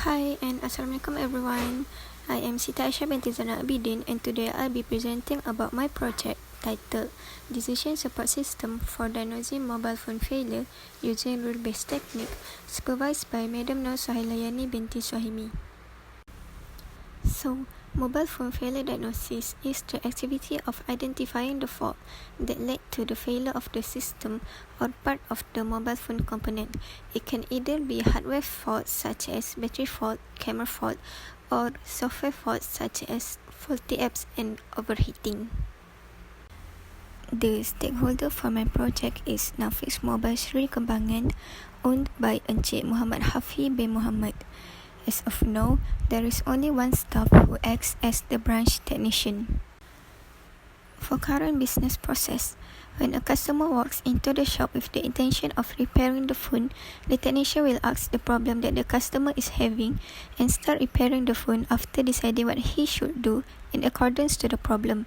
Hi and Assalamualaikum everyone. I am Sita Aisyah binti Zainal Abidin and today I'll be presenting about my project titled Decision Support System for Diagnosing Mobile Phone Failure Using Rule-Based Technique, supervised by Madam Nur Suhailayani binti Suhaimi. So, mobile phone failure diagnosis is the activity of identifying the fault that led to the failure of the system or part of the mobile phone component. It can either be hardware faults such as battery fault, camera fault, or software faults such as faulty apps and overheating. The stakeholder for my project is Nullfix Mobile Seri Kembangan, owned by Encik Muhammad Hafi bin Muhammad. As of now, there is only one staff who acts as the branch technician. For current business process, when a customer walks into the shop with the intention of repairing the phone, the technician will ask the problem that the customer is having and start repairing the phone after deciding what he should do in accordance to the problem.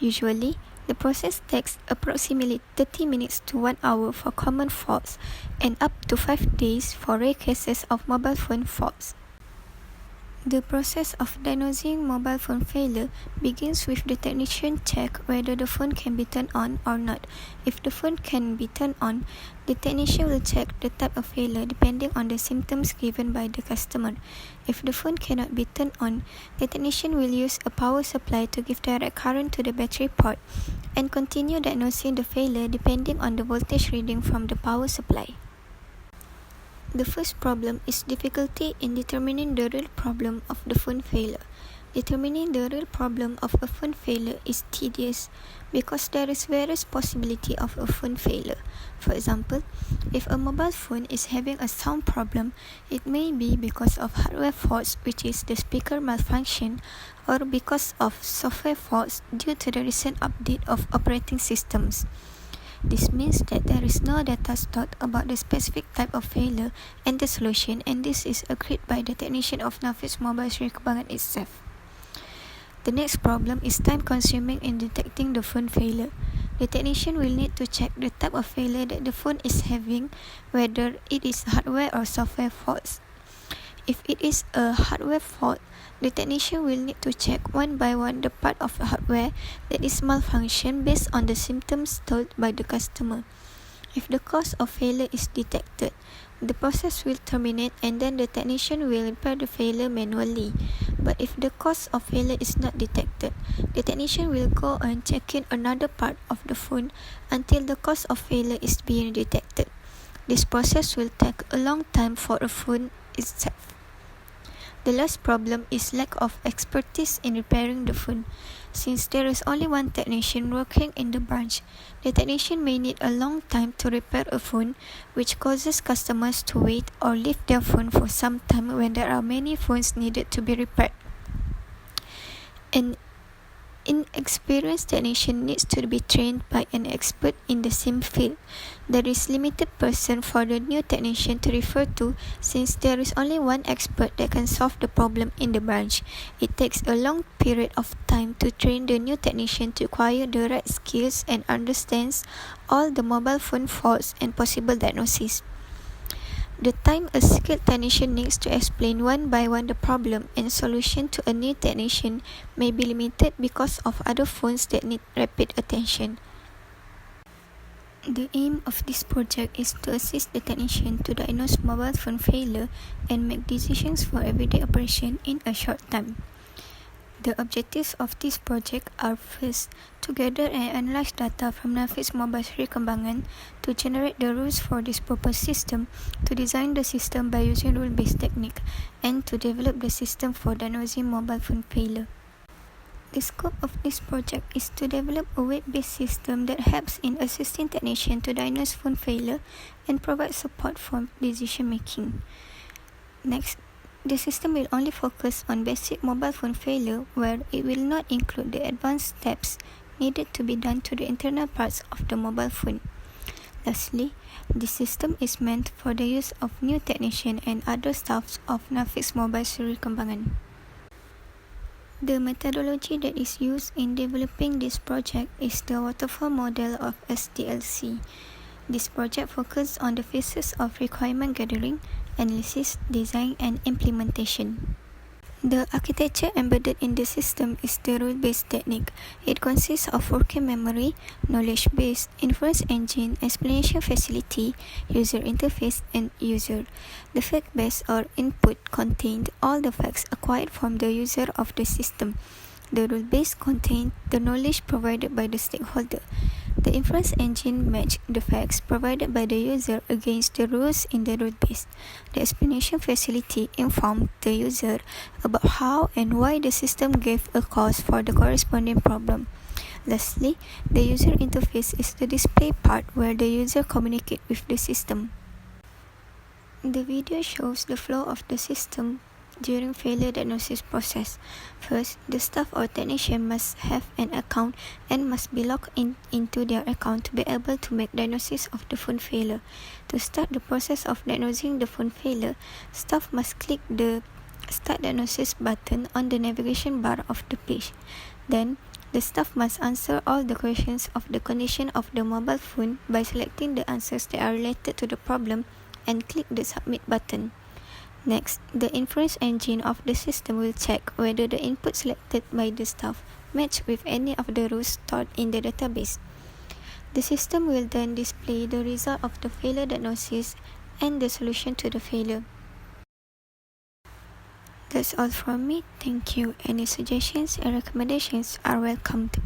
Usually, the process takes approximately 30 minutes to 1 hour for common faults and up to 5 days for rare cases of mobile phone faults. The process of diagnosing mobile phone failure begins with the technician check whether the phone can be turned on or not. If the phone can be turned on, the technician will check the type of failure depending on the symptoms given by the customer. If the phone cannot be turned on, the technician will use a power supply to give direct current to the battery port and continue diagnosing the failure depending on the voltage reading from the power supply. The first problem is difficulty in determining the real problem of the phone failure. Determining the real problem of a phone failure is tedious because there is various possibility of a phone failure. For example, if a mobile phone is having a sound problem, it may be because of hardware faults, which is the speaker malfunction, or because of software faults due to the recent update of operating systems. This means that there is no data stored about the specific type of failure and the solution, and this is agreed by the technician of Nullfix Mobile Seri Kembangan itself. The next problem is time-consuming in detecting the phone failure. The technician will need to check the type of failure that the phone is having, whether it is hardware or software faults. If it is a hardware fault, the technician will need to check one by one the part of the hardware that is malfunction based on the symptoms told by the customer. If the cause of failure is detected, the process will terminate and then the technician will repair the failure manually. But if the cause of failure is not detected, the technician will go on checking another part of the phone until the cause of failure is being detected. This process will take a long time for a phone itself. The last problem is lack of expertise in repairing the phone. Since there is only one technician working in the branch, the technician may need a long time to repair a phone, which causes customers to wait or leave their phone for some time when there are many phones needed to be repaired. An inexperienced technician needs to be trained by an expert in the same field. There is limited person for the new technician to refer to since there is only one expert that can solve the problem in the branch. It takes a long period of time to train the new technician to acquire the right skills and understands all the mobile phone faults and possible diagnoses. The time a skilled technician needs to explain one by one the problem and solution to a new technician may be limited because of other phones that need rapid attention. The aim of this project is to assist the technician to diagnose mobile phone failure and make decisions for everyday operation in a short time. The objectives of this project are first, to gather and analyze data from Nullfix Mobile Seri Kembangan to generate the rules for this proposed system, to design the system by using rule-based technique, and to develop the system for diagnosing mobile phone failure. The scope of this project is to develop a web-based system that helps in assisting technicians to diagnose phone failure and provide support for decision-making. Next, the system will only focus on basic mobile phone failure where it will not include the advanced steps needed to be done to the internal parts of the mobile phone. Lastly, the system is meant for the use of new technicians and other staffs of Nullfix Mobile Seri Kembangan. The methodology that is used in developing this project is the waterfall model of SDLC. This project focuses on the phases of requirement gathering, analysis, design, and implementation. The architecture embedded in the system is the rule-based technique. It consists of working memory, knowledge base, inference engine, explanation facility, user interface, and user. The fact base or input contained all the facts acquired from the user of the system. The rule base contained the knowledge provided by the stakeholder. The inference engine matched the facts provided by the user against the rules in the rule base. The explanation facility informed the user about how and why the system gave a cause for the corresponding problem. Lastly, the user interface is the display part where the user communicates with the system. The video shows the flow of the system during failure diagnosis process. First, the staff or technician must have an account and must be logged into their account to be able to make diagnosis of the phone failure. To start the process of diagnosing the phone failure, staff must click the Start Diagnosis button on the navigation bar of the page. Then, the staff must answer all the questions of the condition of the mobile phone by selecting the answers that are related to the problem and click the Submit button. Next, the inference engine of the system will check whether the input selected by the staff match with any of the rules stored in the database. The system will then display the result of the failure diagnosis and the solution to the failure. That's all from me. Thank you. Any suggestions and recommendations are welcomed.